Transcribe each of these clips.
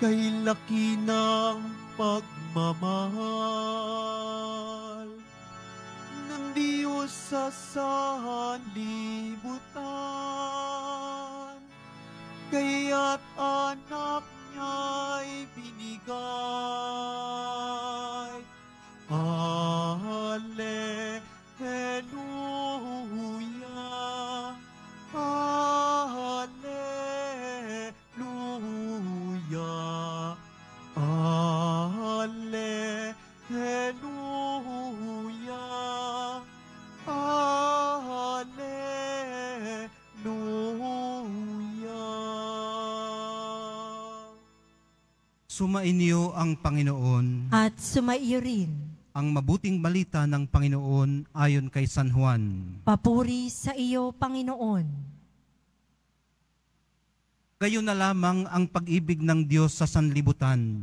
kay laki ng pagmamahal ng Diyos sa sanlibutan, kaya't anak niya'y binigay. Alleluia, Alleluia, Alleluia, Alleluia. Sumainyo ang Panginoon. At sumaiyo rin. Ang mabuting balita ng Panginoon ayon kay San Juan. Papuri sa iyo, Panginoon. Gayon na lamang ang pag-ibig ng Diyos sa sanlibutan.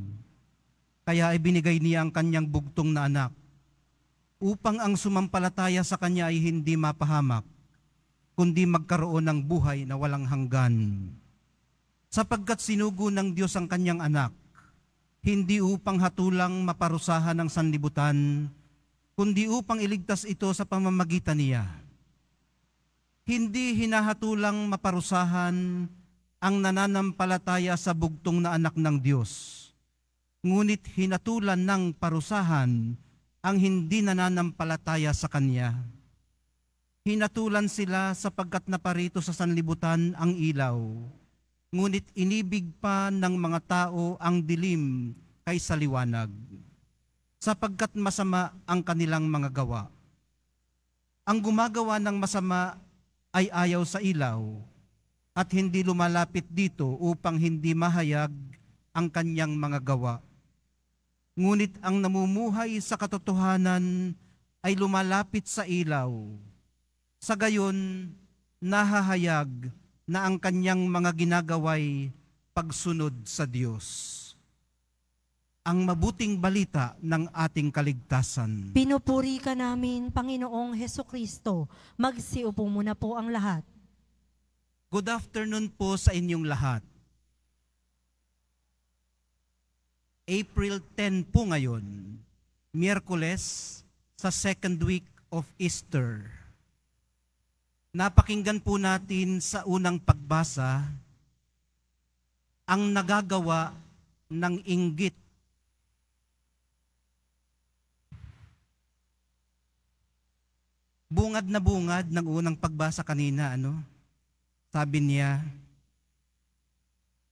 Kaya ibinigay niya ang kanyang bugtong na anak, upang ang sumampalataya sa kanya ay hindi mapahamak, kundi magkaroon ng buhay na walang hanggan. Sapagkat sinugo ng Diyos ang kanyang anak, hindi upang hatulang maparusahan ng sanlibutan, kundi upang iligtas ito sa pamamagitan niya. Hindi hinahatulang maparusahan ang nananampalataya sa bugtong na anak ng Diyos, ngunit hinatulan ng parusahan ang hindi nananampalataya sa Kanya. Hinatulan sila sapagkat naparito sa sanlibutan ang ilaw, ngunit inibig pa ng mga tao ang dilim kaysa liwanag, sapagkat masama ang kanilang mga gawa. Ang gumagawa ng masama ay ayaw sa ilaw, at hindi lumalapit dito upang hindi mahayag ang kanyang mga gawa. Ngunit ang namumuhay sa katotohanan ay lumalapit sa ilaw. Sa gayon, nahahayag na ang kanyang mga ginagaway pagsunod sa Diyos. Ang mabuting balita ng ating kaligtasan. Pinupuri ka namin, Panginoong Hesukristo. Magsiupo muna po ang lahat. Good afternoon po sa inyong lahat. April 10 po ngayon, Miyerkules sa second week of Easter. Napakinggan po natin sa unang pagbasa ang nagagawa ng inggit. Bungad na bungad ng unang pagbasa kanina, Sabi niya,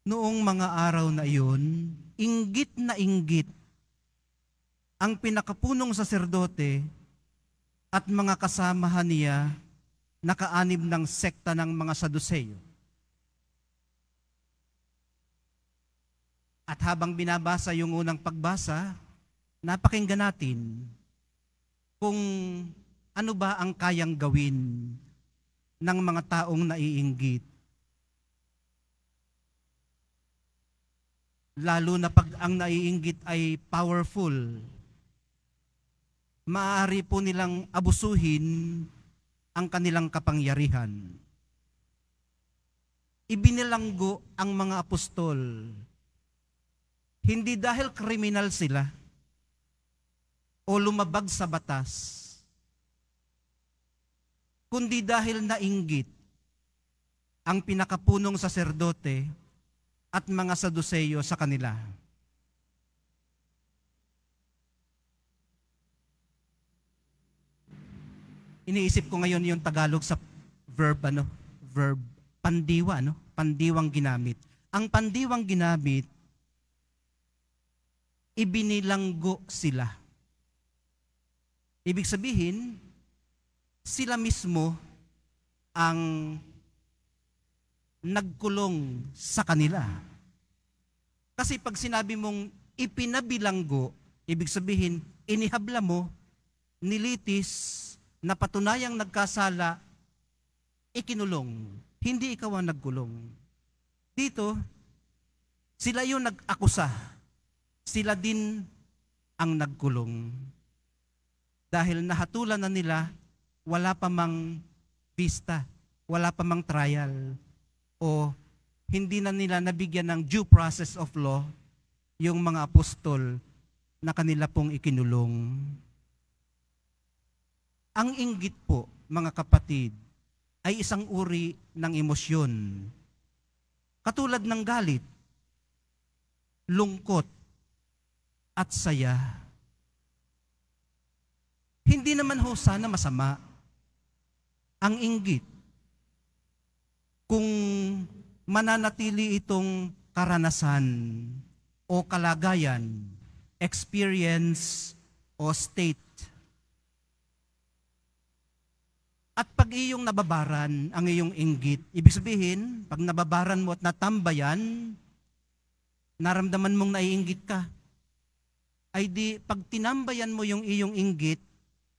noong mga araw na iyon, inggit na inggit ang pinakapunong saserdote at mga kasamahan niya nakaanib ng sekta ng mga Saduseyo. At habang binabasa yung unang pagbasa, napakinggan natin kung ano ba ang kayang gawin ng mga taong naiinggit. Lalo na pag ang naiinggit ay powerful, maaari po nilang abusuhin ang kanilang kapangyarihan. Ibinilanggo ang mga apostol, hindi dahil kriminal sila o lumabag sa batas, kundi dahil nainggit ang pinakapunong saserdote at mga Saduseyo sa kanila. Iniisip ko ngayon yung Tagalog sa verb, pandiwa, pandiwang ginamit. Ang pandiwang ginamit, ibinilanggo sila. Ibig sabihin, sila mismo ang nagkulong sa kanila. Kasi pag sinabi mong ipinabilanggo, ibig sabihin, inihabla mo, nilitis, napatunayang nagkasala, ikinulong. Hindi ikaw ang nagkulong. Dito, sila yung nag-akusa. Sila din ang nagkulong. Dahil nahatulan na nila, wala pa mang vista, wala pa mang trial, o hindi na nila nabigyan ng due process of law, yung mga apostol na kanila pong ikinulong. Ang inggit po, mga kapatid, ay isang uri ng emosyon. Katulad ng galit, lungkot, at saya. Hindi naman ho sana masama ang inggit kung mananatili itong karanasan o kalagayan, experience o state. At pag iyong nababaran ang iyong inggit, ibig sabihin, pag nababaran mo at natambayan, naramdaman mong naiinggit ka, ay di, pag tinambayan mo yung iyong inggit,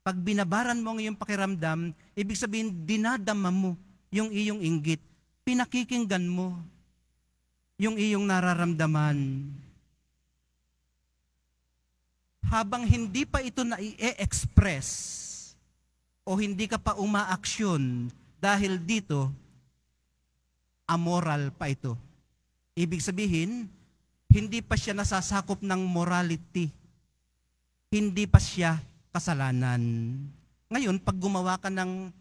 pag binabaran mo ang iyong pakiramdam, ibig sabihin, dinadama mo yung iyong inggit, pinakikinggan mo yung iyong nararamdaman. Habang hindi pa ito na-i-express o hindi ka pa umaaksyon dahil dito, amoral pa ito. Ibig sabihin, hindi pa siya nasasakop ng morality. Hindi pa siya kasalanan. Ngayon, pag gumawa ka ng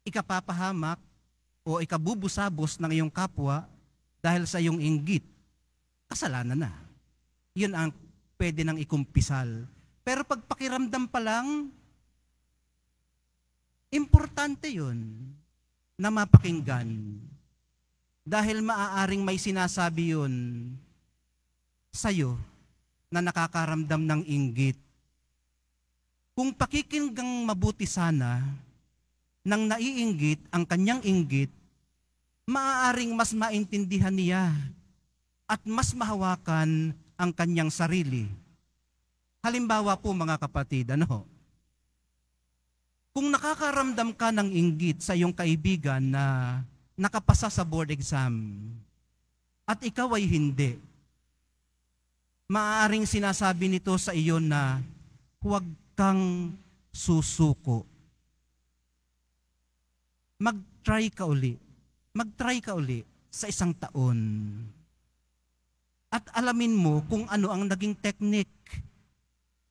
ikapapahamak o ikabubusabos ng iyong kapwa dahil sa iyong inggit, kasalanan na. Yun ang pwede nang ikumpisal. Pero pag pakiramdam pa lang, importante yun na mapakinggan. Dahil maaaring may sinasabi yun sa'yo na nakakaramdam ng inggit. Kung pakikinggang mabuti sana nang naiinggit ang kanyang inggit, maaaring mas maintindihan niya at mas mahawakan ang kanyang sarili. Halimbawa po mga kapatid, kung nakakaramdam ka ng inggit sa iyong kaibigan na nakapasa sa board exam at ikaw ay hindi, maaaring sinasabi nito sa iyo na huwag kang susuko. Mag-try ka uli. Mag-try ka uli sa isang taon. At alamin mo kung ano ang naging technique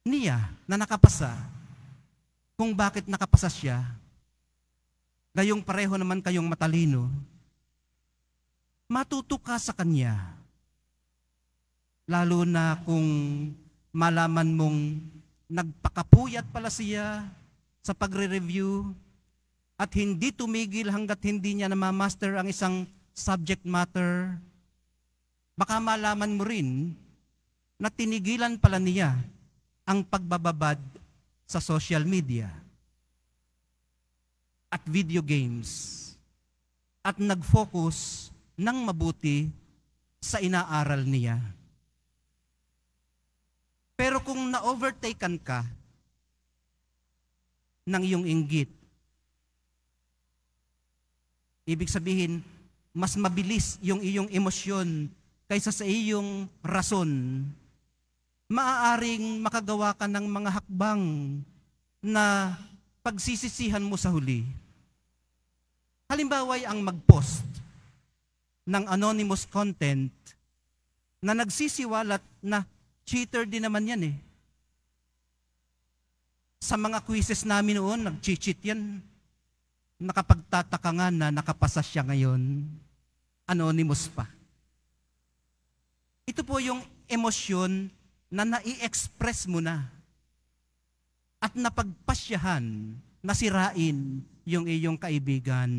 niya na nakapasa. Kung bakit nakapasa siya. Gayong pareho naman kayong matalino. Matuto ka sa kanya. Lalo na kung malaman mong nagpakapuyat pala siya sa pagre-review at hindi tumigil hanggat hindi niya namamaster ang isang subject matter. Baka malaman mo rin na tinigilan pala niya ang pagbababad sa social media at video games at nag-focus ng mabuti sa inaaral niya. Pero kung na-overtaken ka ng iyong inggit, ibig sabihin, mas mabilis yung iyong emosyon kaysa sa iyong rason, maaaring makagawa ka ng mga hakbang na pagsisisihan mo sa huli. Halimbawa ay ang mag-post ng anonymous content na nagsisiwalat na cheater din naman yan eh. Sa mga quizzes namin noon, nag-cheat yan. Nakapagtataka nga na nakapasa siya ngayon. Anonymous pa. Ito po yung emosyon na nai-express mo na at napagpasyahan, nasirain yung iyong kaibigan.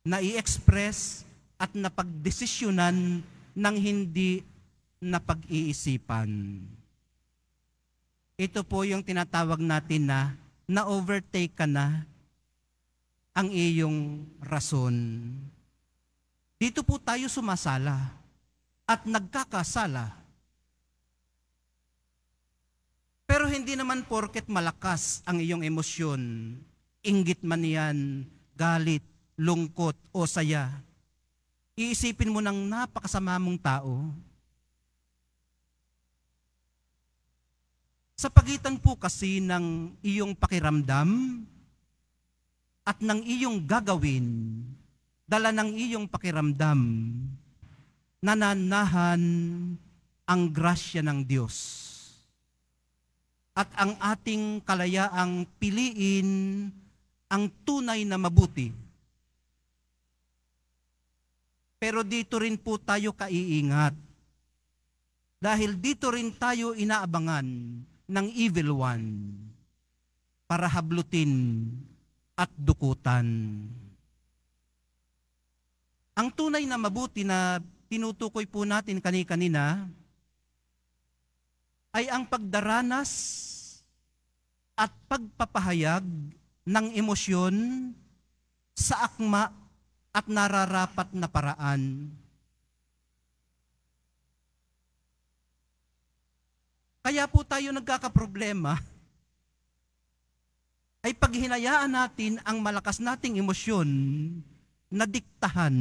Nai-express at napagdesisyonan ng hindi na pag-iisipan. Ito po yung tinatawag natin na na-overtake ka na ang iyong rason. Dito po tayo sumasala at nagkakasala. Pero hindi naman porket malakas ang iyong emosyon, inggit man yan, galit, lungkot o saya, iisipin mo ng napakasama mong tao. Sa pagitan po kasi ng iyong pakiramdam at ng iyong gagawin, dala ng iyong pakiramdam, nananahan ang grasya ng Diyos. At ang ating kalayaang piliin ang tunay na mabuti. Pero dito rin po tayo kaiingat. Dahil dito rin tayo inaabangan ng evil one para hablutin at dukutan. Ang tunay na mabuti na tinutukoy po natin kanina ay ang pagdaranas at pagpapahayag ng emosyon sa akma at nararapat na paraan. Kaya po tayo nagkakaproblema ay pag hinayaan natin ang malakas nating emosyon na diktahan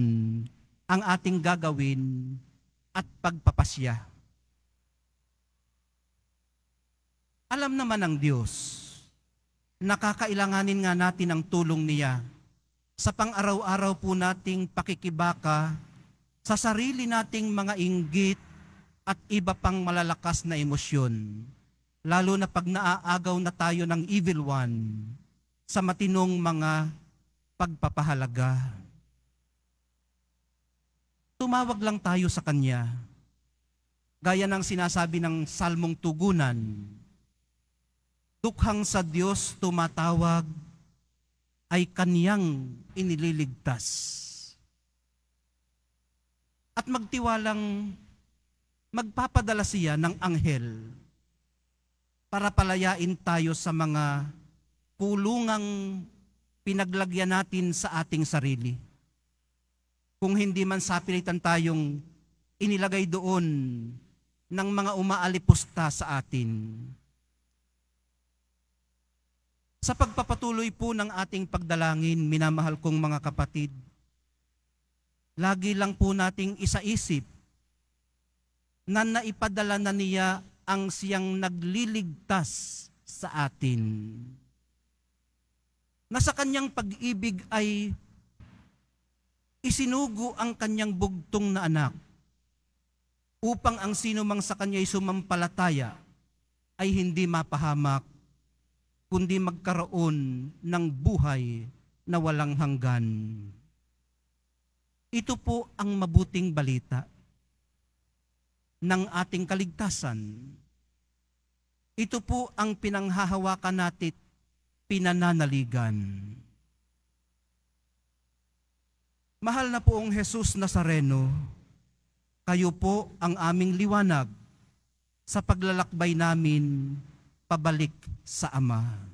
ang ating gagawin at pagpapasya. Alam naman ng Diyos, nakakailanganin nga natin ang tulong niya sa pang-araw-araw po nating pakikibaka sa sarili nating mga inggit at iba pang malalakas na emosyon, lalo na pag naaagaw na tayo ng evil one sa matinong mga pagpapahalaga. Tumawag lang tayo sa Kanya, gaya ng sinasabi ng Salmong Tugunan, dukhang sa Diyos tumatawag ay Kaniyang inililigtas. At magtiwalang magpapadala siya ng anghel para palayain tayo sa mga kulungang pinaglagyan natin sa ating sarili. Kung hindi man sapilitan tayong inilagay doon ng mga umaalipusta sa atin. Sa pagpapatuloy po ng ating pagdalangin, minamahal kong mga kapatid, lagi lang po nating isaisip na naipadala na niya ang siyang nagliligtas sa atin. Na sa kanyang pag-ibig ay isinugo ang kanyang bugtong na anak upang ang sino mang sa kanya'y sumampalataya ay hindi mapahamak, kundi magkaroon ng buhay na walang hanggan. Ito po ang mabuting balita ng ating kaligtasan. Ito po ang pinanghahawakan natin, pinananaligan. Mahal na poong Jesus Nazareno, kayo po ang aming liwanag sa paglalakbay namin pabalik sa Ama.